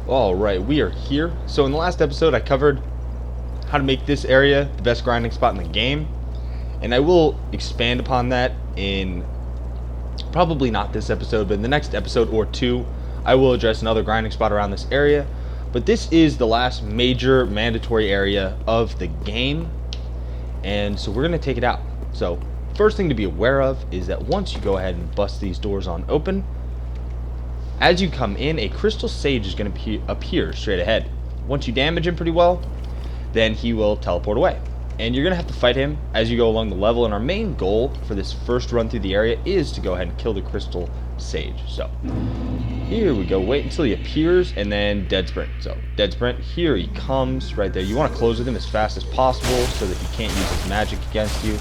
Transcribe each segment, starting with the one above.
Alright, we are here. So in the last episode I covered how to make this area the best grinding spot in the game. And I will expand upon that in probably not this episode, but in the next episode or two I will address another grinding spot around this area. But this is the last major mandatory area of the game. And so we're going to take it out. So first thing to be aware of is that once you go ahead and bust these doors on open, as you come in, a crystal sage is going to appear straight ahead. Once you damage him pretty well, then he will teleport away. And you're going to have to fight him as you go along the level. And our main goal for this first run through the area is to go ahead and kill the crystal sage. So here we go. Wait until he appears and then dead sprint. So dead sprint, here he comes right there. You want to close with him as fast as possible so that he can't use his magic against you.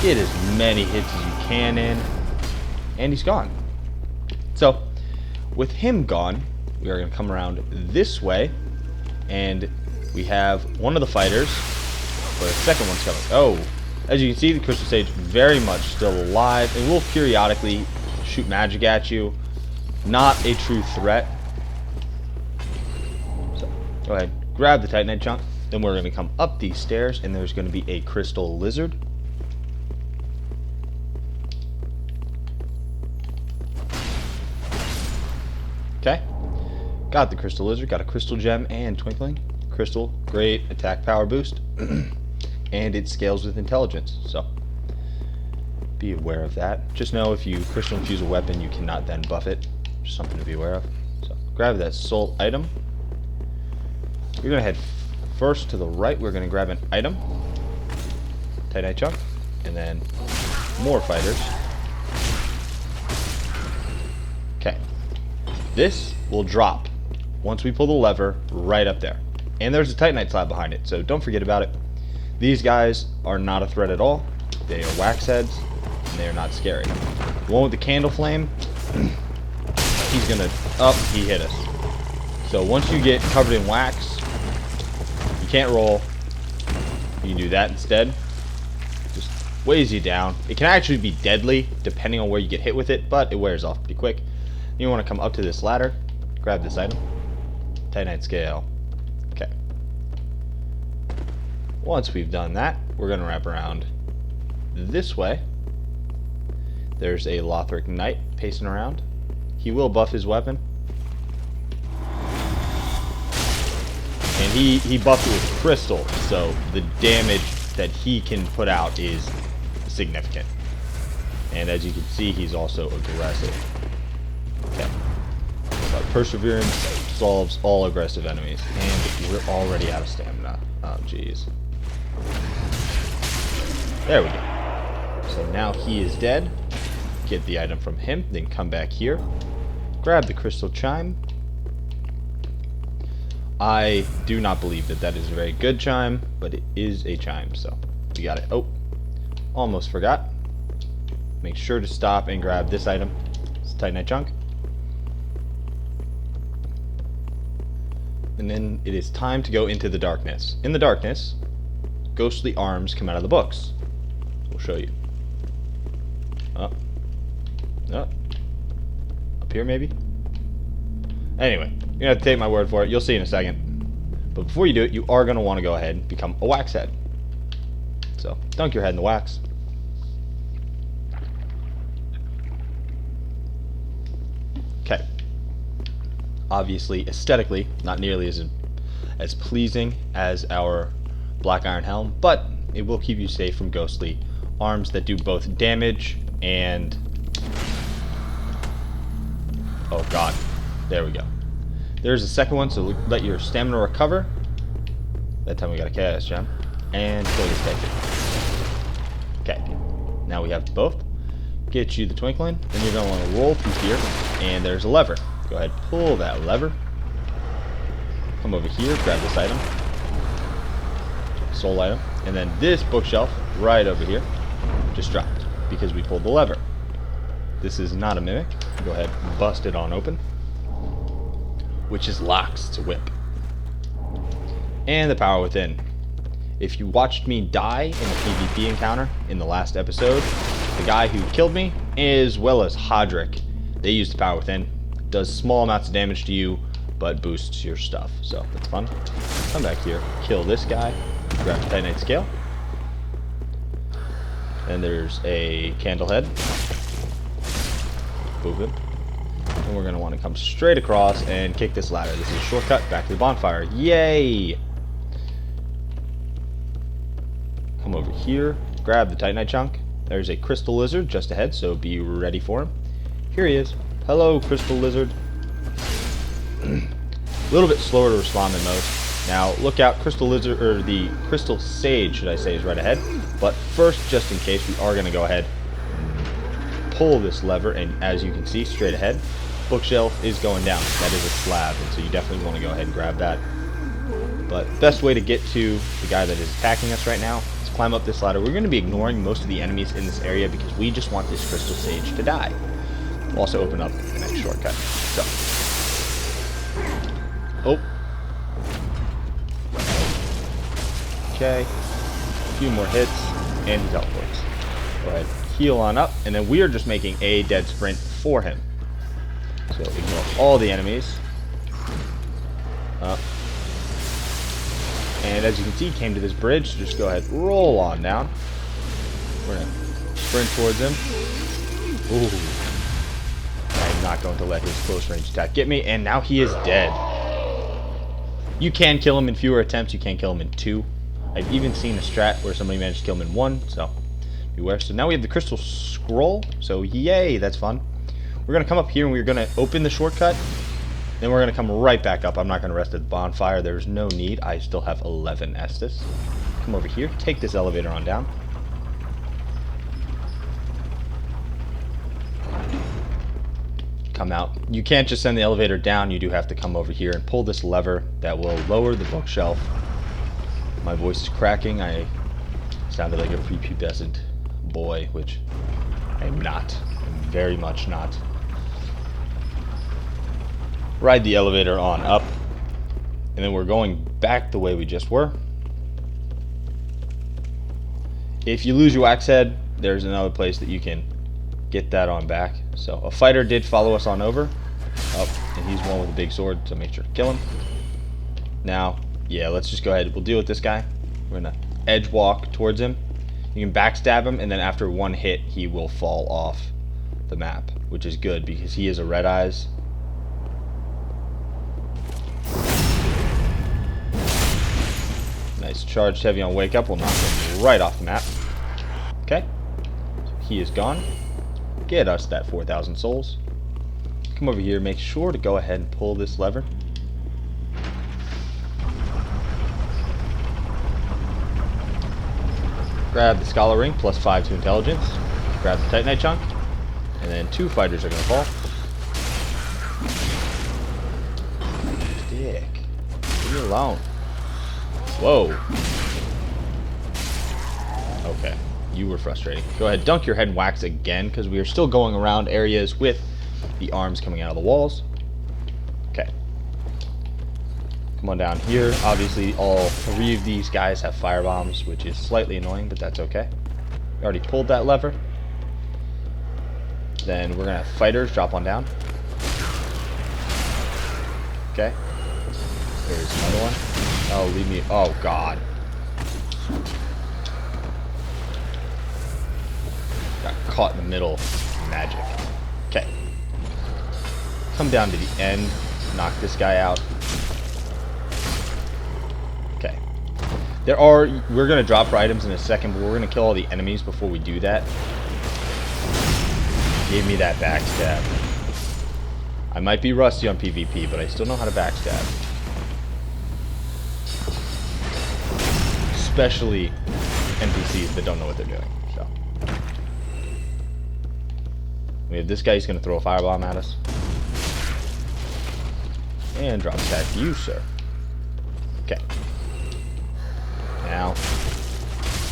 Get as many hits as you can in. And he's gone. So with him gone, we are going to come around this way, and we have one of the fighters, but the second one's coming. Oh, as you can see, the Crystal Sage very much still alive, and will periodically shoot magic at you. Not a true threat. So, go ahead, grab the Titanite chunk, then we're going to come up these stairs, and there's going to be a Crystal Lizard. Okay, got the Crystal Lizard, got a Crystal Gem and Twinkling. Crystal, great attack power boost, and it scales with intelligence, so be aware of that. Just know if you Crystal Infuse a weapon, you cannot then buff it. Just something to be aware of. So grab that soul item. We're going to head first to the right. We're going to grab an item, Titanite chunk, and then more fighters. Okay. This will drop once we pull the lever right up there. And there's a Titanite slab behind it, so don't forget about it. These guys are not a threat at all. They are wax heads, and they are not scary. The one with the candle flame, he's gonna... Oh, he hit us. So once you get covered in wax, you can't roll. You can do that instead. Just weighs you down. It can actually be deadly, depending on where you get hit with it, but it wears off pretty quick. You want to come up to this ladder, grab this item, Titanite scale. Okay. Once we've done that, we're going to wrap around this way. There's a Lothric Knight pacing around. He will buff his weapon. And he buffed it with crystal, so the damage that he can put out is significant. And as you can see, he's also aggressive. Okay. But Perseverance solves all aggressive enemies. And we're already out of stamina. Oh, jeez. There we go. So now he is dead. Get the item from him. Then come back here. Grab the crystal chime. I do not believe that that is a very good chime, but it is a chime. So we got it. Oh, almost forgot. Make sure to stop and grab this item. It's a Titanite chunk. And then it is time to go into the darkness. In the darkness, ghostly arms come out of the books. We'll show you. Up here maybe? Anyway, you're gonna have to take my word for it. You'll see in a second. But before you do it, you are gonna want to go ahead and become a wax head. So dunk your head in the wax. Okay. Obviously, aesthetically, not nearly as pleasing as our Black Iron Helm, but it will keep you safe from ghostly arms that do both damage and... Oh god, there we go. There's a second one, so let your stamina recover. That time we got a chaos gem. And kill this guy. Okay, now we have both. Get you the Twinkling, then you're going to want to roll through here, and there's a lever. Go ahead, pull that lever. Come over here, grab this item. Soul item. And then this bookshelf right over here just dropped because we pulled the lever. This is not a mimic. Go ahead, bust it on open. Which is locks to whip. And the power within. If you watched me die in a PvP encounter in the last episode, the guy who killed me, as well as Hodrick, they used the power within. Does small amounts of damage to you but boosts your stuff, so that's fun. Come back here, kill this guy, grab the Titanite scale. And there's a candle head. Move it. And we're going to want to come straight across and kick this ladder. This is a shortcut back to the bonfire. Yay! Come over here, grab the Titanite chunk. There's a crystal lizard just ahead, so be ready for him. Here he is. Hello, crystal lizard. A little bit slower to respond than most. Now, look out, crystal lizard, or the crystal sage, should I say, is right ahead. But first, just in case, we are going to go ahead and pull this lever, and as you can see, straight ahead, bookshelf is going down. That is a slab, and so you definitely want to go ahead and grab that. But best way to get to the guy that is attacking us right now is climb up this ladder. We're going to be ignoring most of the enemies in this area because we just want this crystal sage to die. We'll also open up the next shortcut. So, oh. Okay. A few more hits, and he teleports. Go ahead, heal on up, and then we are just making a dead sprint for him. So ignore all the enemies. Up. And as you can see, he came to this bridge. Just go ahead, roll on down. We're gonna sprint towards him. Ooh. I'm not going to let his close range attack get me, and now he is dead. You can kill him in fewer attempts. You can kill him in 2. I've even seen a strat where somebody managed to kill him in 1, so beware. So now we have the crystal scroll, so yay, that's fun. We're going to come up here and we're going to open the shortcut, then we're going to come right back up. I'm not going to rest at the bonfire. There's no need. I still have 11 Estus. Come over here, take this elevator on down. Come out. You can't just send the elevator down. You do have to come over here and pull this lever that will lower the bookshelf. My voice is cracking. I sounded like a prepubescent boy, which I'm not. I'm very much not. Ride the elevator on up, and then we're going back the way we just were. If you lose your wax head, there's another place that you can get that on back. So a fighter did follow us on over. Oh, and he's one with a big sword, so make sure to kill him. Now, yeah, let's just go ahead. We'll deal with this guy. We're gonna edge walk towards him. You can backstab him, and then after one hit, he will fall off the map, which is good because he is a red eyes. Nice, charged heavy on wake up. We'll knock him right off the map. Okay, so he is gone. Get us that 4,000 souls. Come over here. Make sure to go ahead and pull this lever. Grab the Scholar Ring, +5 to intelligence. Grab the Titanite chunk. And then 2 fighters are going to fall. Dick. Leave me alone. Whoa. Okay. You were frustrating. Go ahead, dunk your head in wax again, because we are still going around areas with the arms coming out of the walls. Okay. Come on down here. Obviously, all 3 of these guys have fire bombs, which is slightly annoying, but that's okay. We already pulled that lever. Then we're going to have fighters drop on down. Okay. There's another one. Oh, leave me. Oh, God. Got caught in the middle. Magic. Okay. Come down to the end. Knock this guy out. Okay. We're going to drop for items in a second, but we're going to kill all the enemies before we do that. Give me that backstab. I might be rusty on PvP, but I still know how to backstab. Especially NPCs that don't know what they're doing. So we have this guy. He's going to throw a firebomb at us. And drop attack you, sir. Okay. Now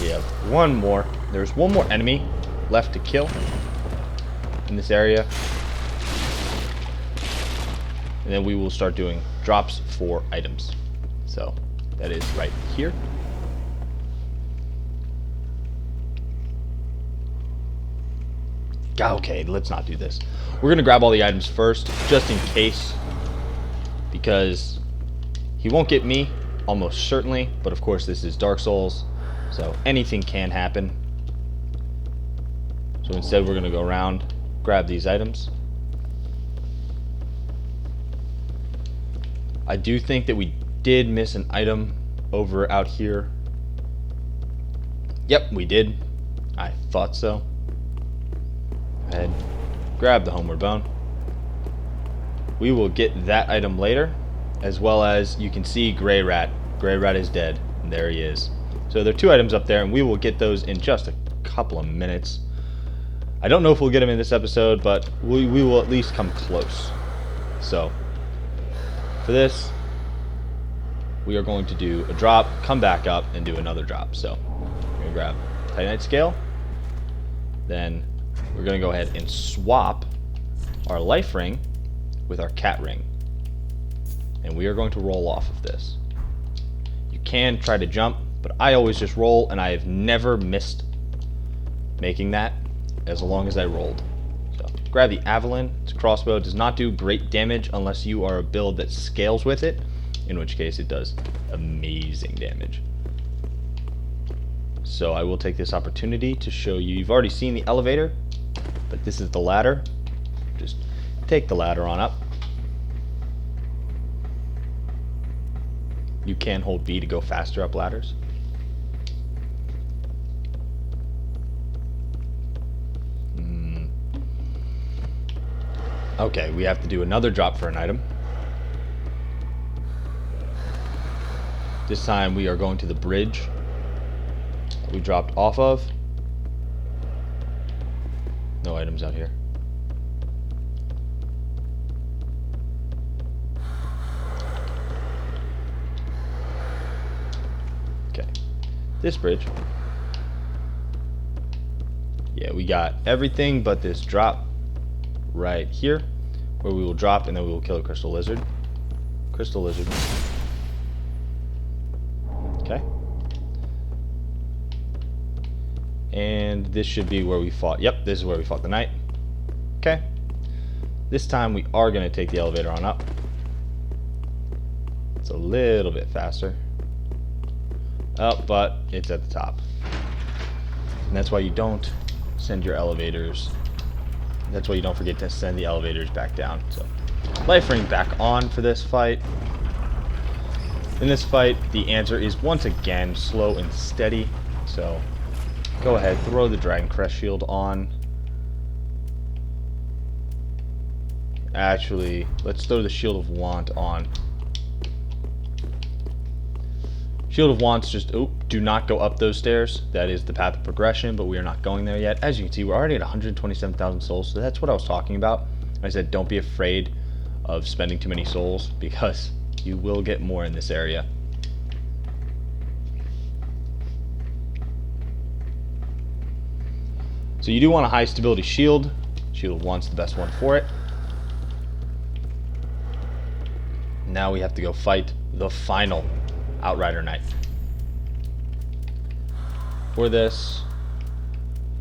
we have one more. There's one more enemy left to kill in this area. And then we will start doing drops for items. So that is right here. Okay, let's not do this. We're going to grab all the items first, just in case. because he won't get me, almost certainly, but of course this is Dark Souls, so anything can happen. So instead we're going to go around, grab these items. I do think that we did miss an item over out here. Yep, we did. I thought so. Go ahead, grab the homeward bone. We will get that item later, as well as you can see Gray Rat. Gray Rat is dead, and there he is. So there are 2 items up there, and we will get those in just a couple of minutes. I don't know if we'll get them in this episode, but we will at least come close. So for this, we are going to do a drop, come back up, and do another drop. So we're going to grab Titanite Scale. Then we're going to go ahead and swap our life ring with our cat ring. And we are going to roll off of this. You can try to jump, but I always just roll, and I have never missed making that as long as I rolled. So grab the Avalon. It's a crossbow. It does not do great damage unless you are a build that scales with it, in which case it does amazing damage. So I will take this opportunity to show you. You've already seen the elevator, but this is the ladder. Just take the ladder on up. You can hold B to go faster up ladders. Okay, we have to do another drop for an item. This time we are going to the bridge that we dropped off of. No items out here. Okay, this bridge. Yeah, we got everything but this drop right here, where we will drop and then we will kill a crystal lizard. Crystal lizard. Okay. And this should be where we fought. Yep, this is where we fought the knight. Okay. This time we are going to take the elevator on up. It's a little bit faster. Oh, but it's at the top. And that's why you don't send your elevators. That's why you don't forget to send the elevators back down. So, life ring back on for this fight. In this fight, the answer is once again slow and steady. So, go ahead, throw the Dragon Crest shield on. Actually, let's throw the Shield of Want on. Shield of Wants just, do not go up those stairs. That is the path of progression, but we are not going there yet. As you can see, we're already at 127,000 souls, so that's what I was talking about. I said don't be afraid of spending too many souls, because you will get more in this area. So you do want a high stability shield. Shield of Wants the best one for it. Now we have to go fight the final Outrider Knight. For this,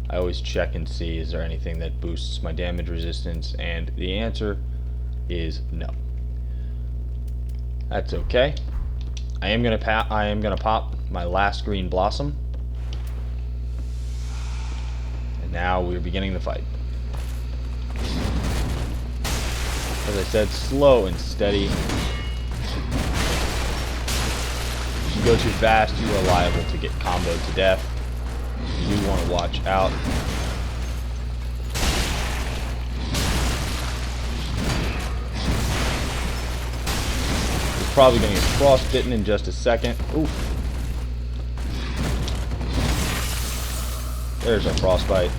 I always check and see is there anything that boosts my damage resistance, and the answer is no. That's okay. I am gonna pop my last green blossom, and now we're beginning the fight. As I said, slow and steady. If you go too fast, you are liable to get comboed to death. You do want to watch out. He's probably going to get frostbitten in just a second. Oof. There's our frostbite.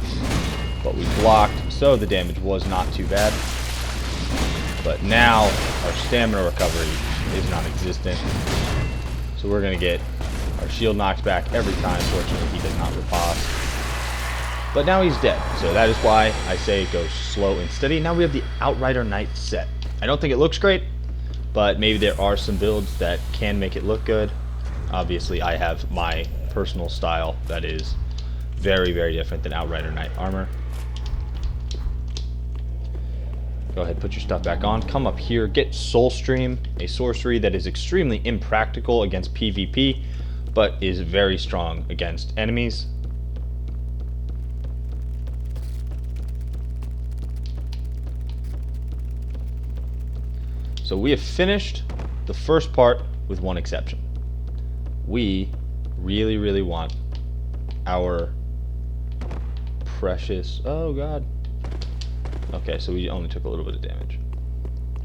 But we blocked, so the damage was not too bad. But now our stamina recovery is non-existent. So we're going to get our shield knocked back every time. Fortunately, he does not riposte. But now he's dead. So that is why I say it goes slow and steady. Now we have the Outrider Knight set. I don't think it looks great, but maybe there are some builds that can make it look good. Obviously, I have my personal style that is very, very different than Outrider Knight armor. Go ahead, put your stuff back on. Come up here, get Soul Stream, a sorcery that is extremely impractical against PvP, but is very strong against enemies. So we have finished the first part with one exception. We really want our precious... Oh god. Okay, so we only took a little bit of damage.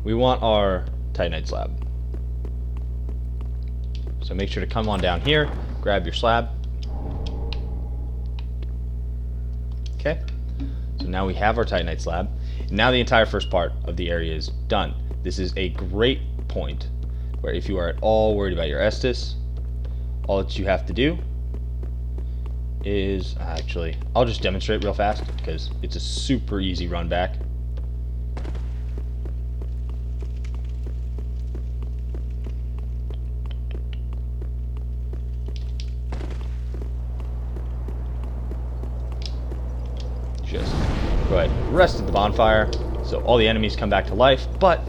We want our Titanite slab. So make sure to come on down here, grab your slab. Okay, so now we have our Titanite slab. And now the entire first part of the area is done. This is a great point where if you are at all worried about your Estus, all that you have to do is, actually, I'll just demonstrate real fast because it's a super easy run back. Just go ahead, rest at the bonfire, so all the enemies come back to life, but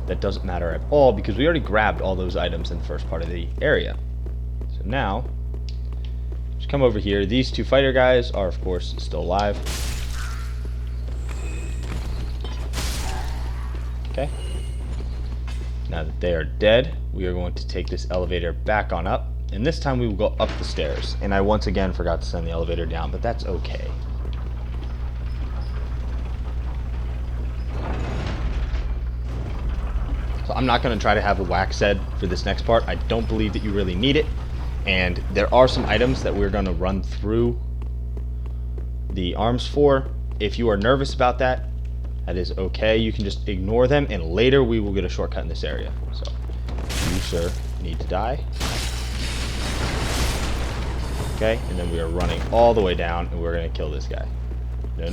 that doesn't matter at all because we already grabbed all those items in the first part of the area. So now, just come over here. These two fighter guys are, of course, still alive. Okay. Now that they are dead, we are going to take this elevator back on up, and this time we will go up the stairs. And I once again forgot to send the elevator down, but that's okay. So I'm not going to try to have a wax head for this next part. I don't believe that you really need it. And there are some items that we're going to run through the arms for. If you are nervous about that, that is okay. You can just ignore them, and later we will get a shortcut in this area. So, you, sir, need to die. Okay, and then we are running all the way down, and we're going to kill this guy. No.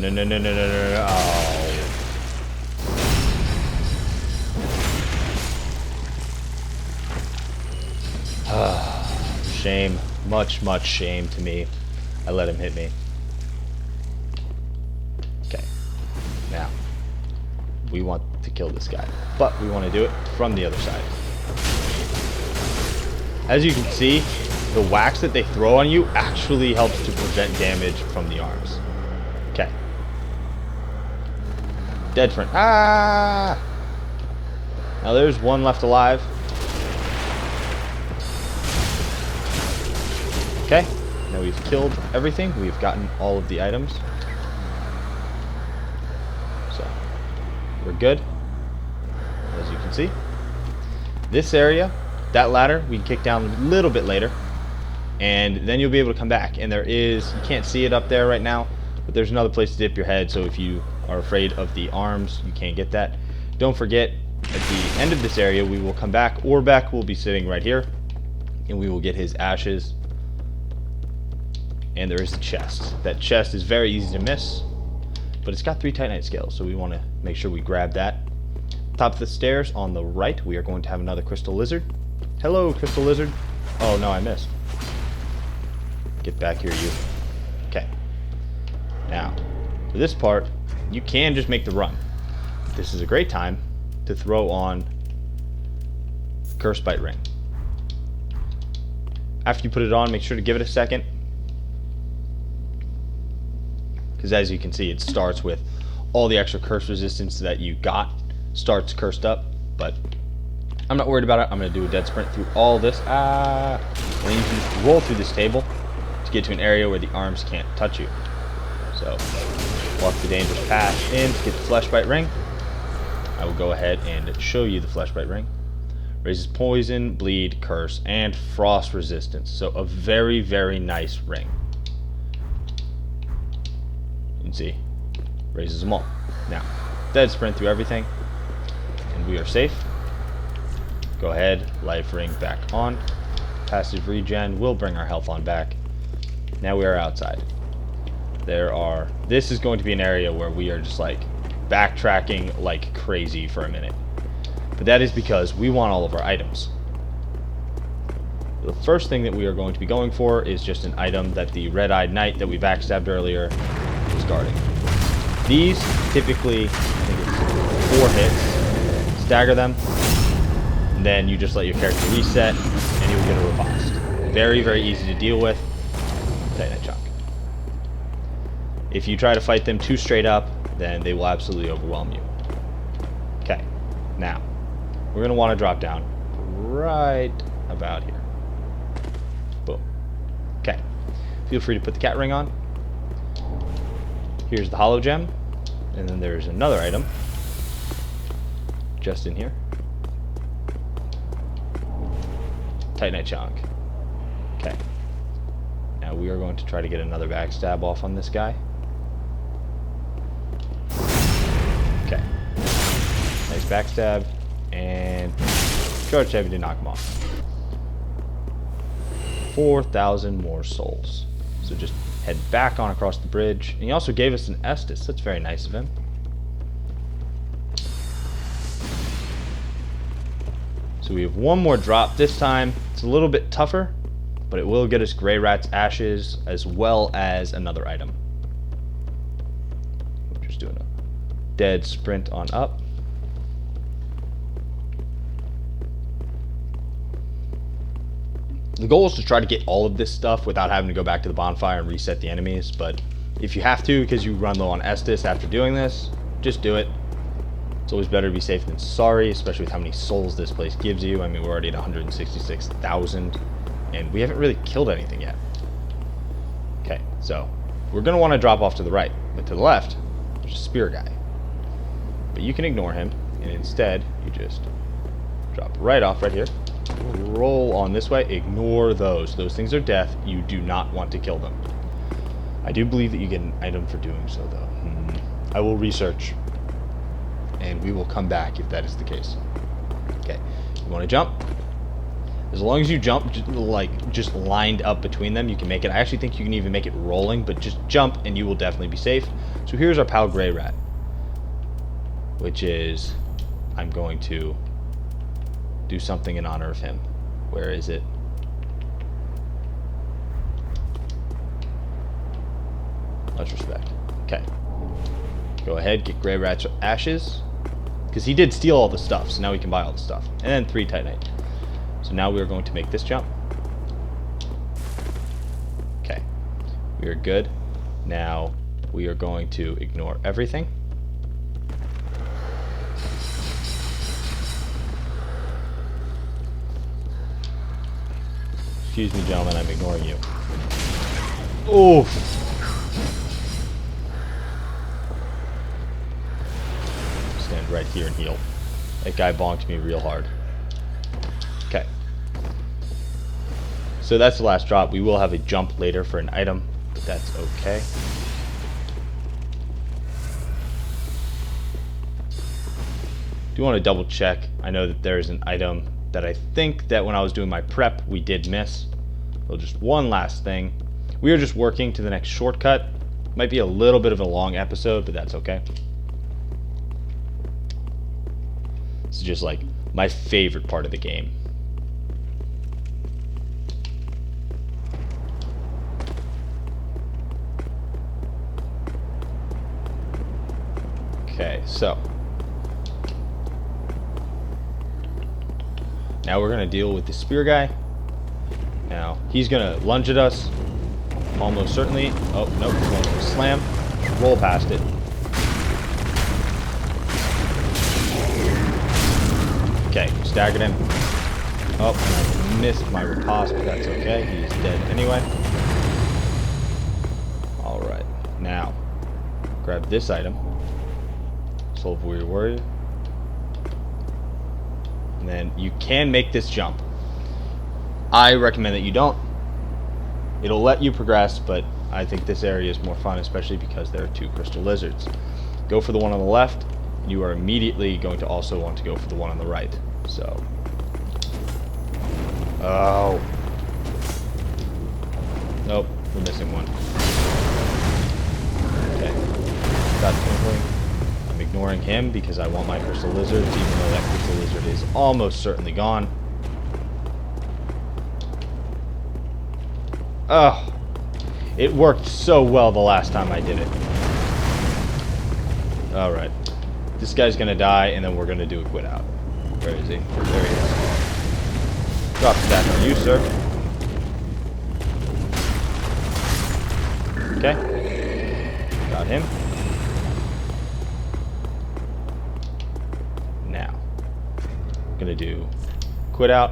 Oh. Shame. Much shame to me. I let him hit me. Okay. Now, we want to kill this guy, but we want to do it from the other side. As you can see, the wax that they throw on you actually helps to prevent damage from the arms. Okay. Dead friend. Ah! Now there's one left alive. Okay, now we've killed everything. We've gotten all of the items. So, we're good. As you can see. This area, that ladder, we can kick down a little bit later. And then you'll be able to come back. And there is, you can't see it up there right now, but there's another place to dip your head. So if you are afraid of the arms, you can't get that. Don't forget, at the end of this area, we will come back. Orbeck will be sitting right here. And we will get his ashes. And there is the chest. That chest is very easy to miss, but it's got 3 Titanite scales, so we want to make sure we grab that. Top of the stairs on the right, we are going to have another crystal lizard. Hello, crystal lizard. Oh no, I missed. Get back here, you. Okay. Now, for this part, you can just make the run. This is a great time to throw on Curse Bite Ring. After you put it on, make sure to give it a second. Because as you can see, it starts with all the extra curse resistance that you got starts cursed up. But I'm not worried about it. I'm going to do a dead sprint through all this. And then you can just roll through this table to get to an area where the arms can't touch you. So, walk the dangerous path in to get the Fleshbite Ring. I will go ahead and show you the Fleshbite Ring. Raises poison, bleed, curse, and frost resistance. So a very nice ring. You can see, raises them all. Now, dead sprint through everything, and we are safe. Go ahead, life ring back on. Passive regen will bring our health on back. Now we are outside. This is going to be an area where we are just like backtracking like crazy for a minute. But that is because we want all of our items. The first thing that we are going to be going for is just an item that the red-eyed knight that we backstabbed earlier is guarding. These typically, I think it's 4 hits, stagger them, and then you just let your character reset, and you'll get a riposte. Very, very easy to deal with. Titanite chunk. If you try to fight them too straight up, then they will absolutely overwhelm you. Okay, now, we're going to want to drop down right about here. Boom. Okay, feel free to put the cat ring on. Here's the hollow gem, and then there's another item just in here. Titanite chunk. Okay. Now we are going to try to get another backstab off on this guy. Okay. Nice backstab, and charge heavy to knock him off. 4,000 more souls. So just head back on across the bridge. And he also gave us an Estus. That's very nice of him. So we have one more drop this time. It's a little bit tougher, but it will get us Grey Rat's Ashes as well as another item. We're just doing a dead sprint on up. The goal is to try to get all of this stuff without having to go back to the bonfire and reset the enemies, but if you have to because you run low on Estus after doing this, just do it. It's always better to be safe than sorry, especially with how many souls this place gives you. I mean, we're already at 166,000, and we haven't really killed anything yet. Okay, so we're going to want to drop off to the right, but to the left, there's a spear guy. But you can ignore him, and instead, you just drop right off right here. Roll on this way. Ignore those. Those things are death. You do not want to kill them. I do believe that you get an item for doing so, though. I will research, and we will come back if that is the case. Okay, you want to jump? As long as you jump, just lined up between them, you can make it. I actually think you can even make it rolling, but just jump, and you will definitely be safe. So here's our pal Grey Rat, which is, I'm going to do something in honor of him. Where is it? Much respect. Okay. Go ahead, get Grey Rat's Ashes. Because he did steal all the stuff, so now we can buy all the stuff. And then 3 Titanite. So now we are going to make this jump. Okay. We are good. Now we are going to ignore everything. Excuse me, gentlemen, I'm ignoring you. Oof. Stand right here and heal. That guy bonked me real hard. Okay. So that's the last drop. We will have a jump later for an item, but that's okay. Do want to double check. I know that there's an item that I think that when I was doing my prep we did miss. So just one last thing. We are just working to the next shortcut. Might be a little bit of a long episode, but that's okay. This is just like my favorite part of the game. Okay, so now we're going to deal with the spear guy. Now, he's going to lunge at us, almost certainly. Oh, nope, he's going to slam. Roll past it. Okay, staggered him. Oh, and I missed my riposte, but that's okay. He's dead anyway. Alright, now, grab this item. Soul of Warrior Warrior. And then you can make this jump. I recommend that you don't. It'll let you progress, but I think this area is more fun, especially because there are 2 crystal lizards. Go for the one on the left. You are immediately going to also want to go for the one on the right. So. Oh. Nope, we're missing one. Okay. Got twinkling. I'm ignoring him because I want my crystal lizards, even though that crystal lizard is almost certainly gone. Oh, it worked so well the last time I did it. Alright. This guy's gonna die, and then we're gonna do a quit out. Where is he? There he is. Drop that on you, sir. Okay. Got him. Now, gonna do quit out.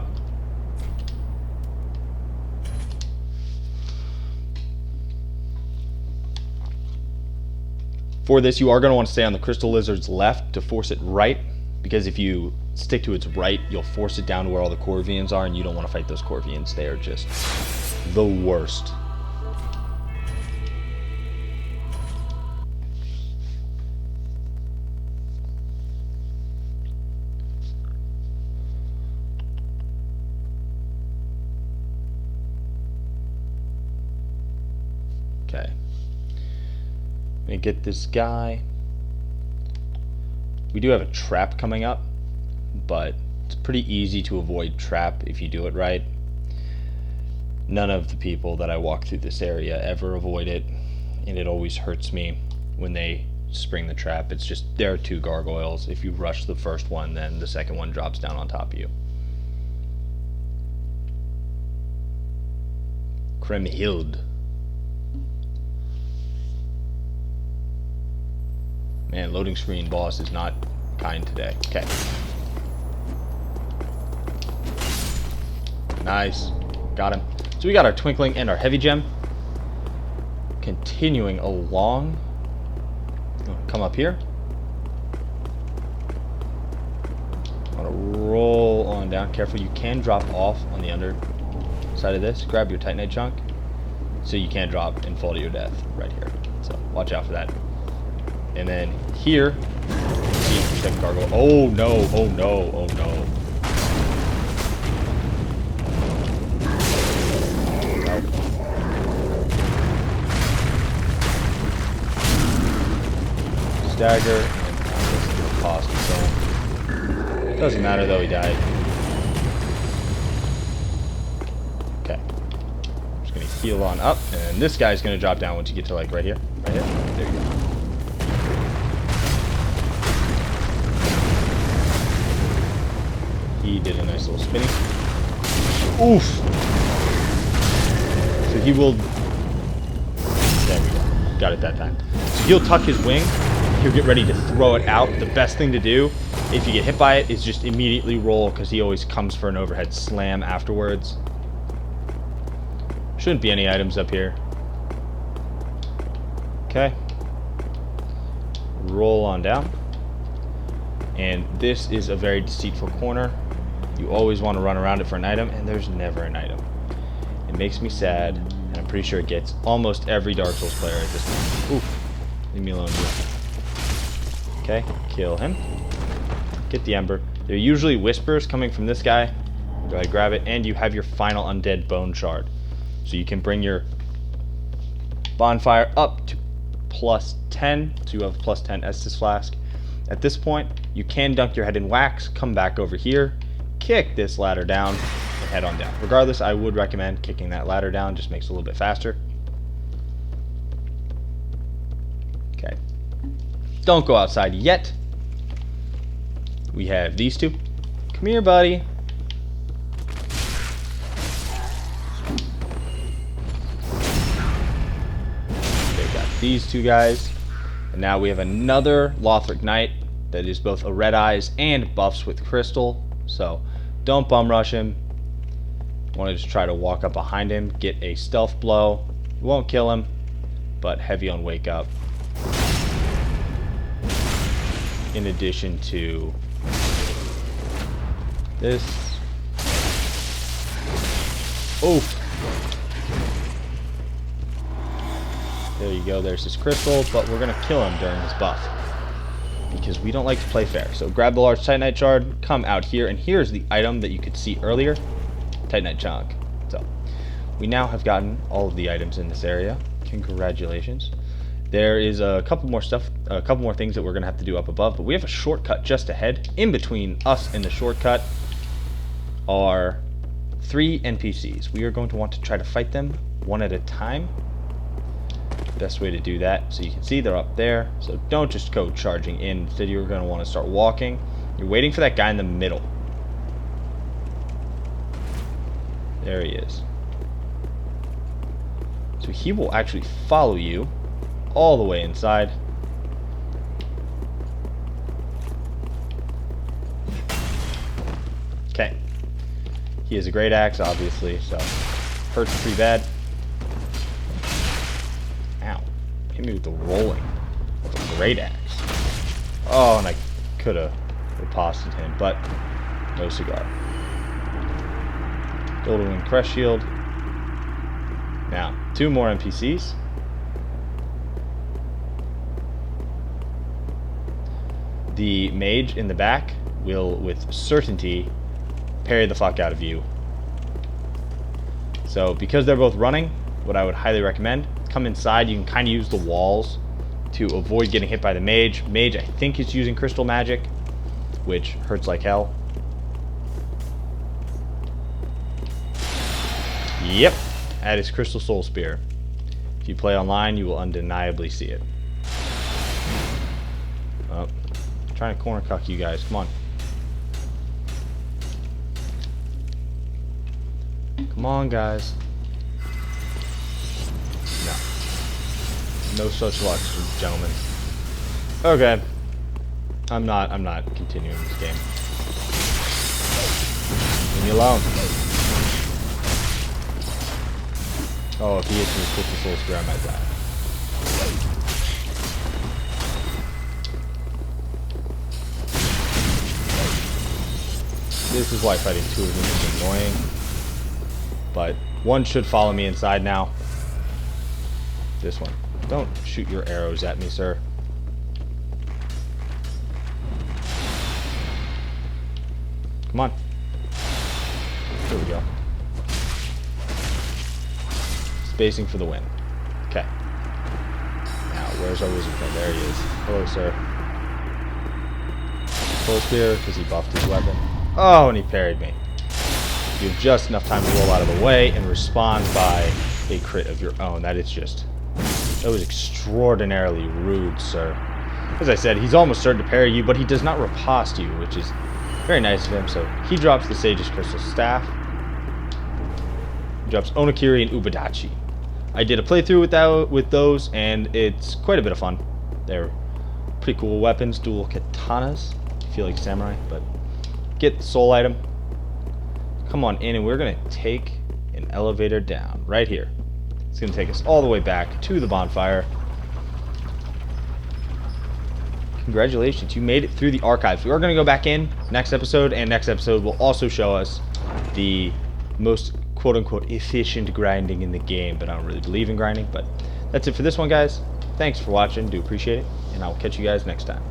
For this, you are going to want to stay on the crystal lizard's left to force it right, because if you stick to its right, you'll force it down to where all the Corvians are, and you don't want to fight those Corvians. They are just the worst. Okay. Gonna get this guy. We do have a trap coming up, but it's pretty easy to avoid trap if you do it right. None of the people that I walk through this area ever avoid it, and it always hurts me when they spring the trap. It's just, there are two gargoyles. If you rush the first one, then the second one drops down on top of you. Kremhild. Man, loading screen boss is not kind today. Okay. Nice. Got him. So we got our twinkling and our heavy gem. Continuing along. Come up here. I'm gonna roll on down. Careful, you can drop off on the under side of this. Grab your titanite chunk so you can't drop and fall to your death right here. So watch out for that. And then here, see, second gargoyle. Oh no, oh no, oh no. Stagger, and this is the cost of going. Doesn't matter though, he died. Okay. I'm just gonna heal on up, and this guy's gonna drop down once you get to like right here. Right here. There you go. He did a nice little spinny. Oof! So he will... There we go. Got it that time. So he'll tuck his wing. He'll get ready to throw it out. The best thing to do, if you get hit by it, is just immediately roll, because he always comes for an overhead slam afterwards. Shouldn't be any items up here. Okay. Roll on down. And this is a very deceitful corner. You always want to run around it for an item, and there's never an item. It makes me sad, and I'm pretty sure it gets almost every Dark Souls player at this point. Oof. Leave me alone, dude. Okay, kill him. Get the ember. There are usually whispers coming from this guy. Go ahead, grab it, and you have your final undead bone shard. So you can bring your bonfire up to +10, so you have a +10 Estus flask. At this point, you can dunk your head in wax, come back over here, kick this ladder down, and head on down. Regardless, I would recommend kicking that ladder down, just makes it a little bit faster. Okay. Don't go outside yet. We have these two. Come here, buddy. They got these two guys. And now we have another Lothric Knight that is both a red eyes and buffs with crystal. So don't bum rush him. Want to just try to walk up behind him, get a stealth blow. It won't kill him, but heavy on wake up. In addition to this. Oof. There you go, there's his crystal, but we're going to kill him during his buff, because we don't like to play fair. So grab the large titanite shard, come out here, and here's the item that you could see earlier, titanite chunk. So we now have gotten all of the items in this area. Congratulations. There is a couple more things that we're going to have to do up above, but we have a shortcut just ahead. In between us and the shortcut are 3 NPCs. We are going to want to try to fight them one at a time. best way to do that. So you can see they're up there. So don't just go charging in. Instead, you're going to want to start walking. You're waiting for that guy in the middle. There he is. So he will actually follow you all the way inside. Okay. He has a great axe, obviously, so hurts pretty bad. Ow. Hit me with the rolling of a great axe. Oh, and I could have riposted him, but no cigar. Golden Wing Crest Shield. Now, 2 more NPCs. The mage in the back will, with certainty, parry the fuck out of you. So, because they're both running, what I would highly recommend, come inside. You can kind of use the walls to avoid getting hit by the mage. Mage, I think, is using crystal magic, which hurts like hell. Yep, that is Crystal Soul Spear. If you play online, you will undeniably see it. Oh, I'm trying to corner cuck you guys. Come on. Come on, guys. No. No such luck, gentlemen. Okay. I'm not continuing this game. Leave me alone. Oh, if he hits me with Crystal Soul Spear, I might die. This is why fighting 2 of them is annoying. But one should follow me inside now. This one. Don't shoot your arrows at me, sir. Come on. Here we go. Spacing for the win. Okay. Now, where's our wizard friend? There he is. Hello, sir. Full spear, because he buffed his weapon. Oh, and he parried me. You have just enough time to roll out of the way and respond by a crit of your own. That is just... That was extraordinarily rude, sir. As I said, he's almost certain to parry you, but he does not riposte you, which is very nice of him. So he drops the Sage's Crystal Staff. He drops Onokiri and Ubadachi. I did a playthrough with those, and it's quite a bit of fun. They're pretty cool weapons, dual katanas. I feel like samurai, but get the soul item. Come on in, and we're going to take an elevator down right here. It's going to take us all the way back to the bonfire. Congratulations, you made it through the archives. We are going to go back in next episode, and next episode will also show us the most quote-unquote efficient grinding in the game, but I don't really believe in grinding. But that's it for this one, guys. Thanks for watching. Do appreciate it, and I will catch you guys next time.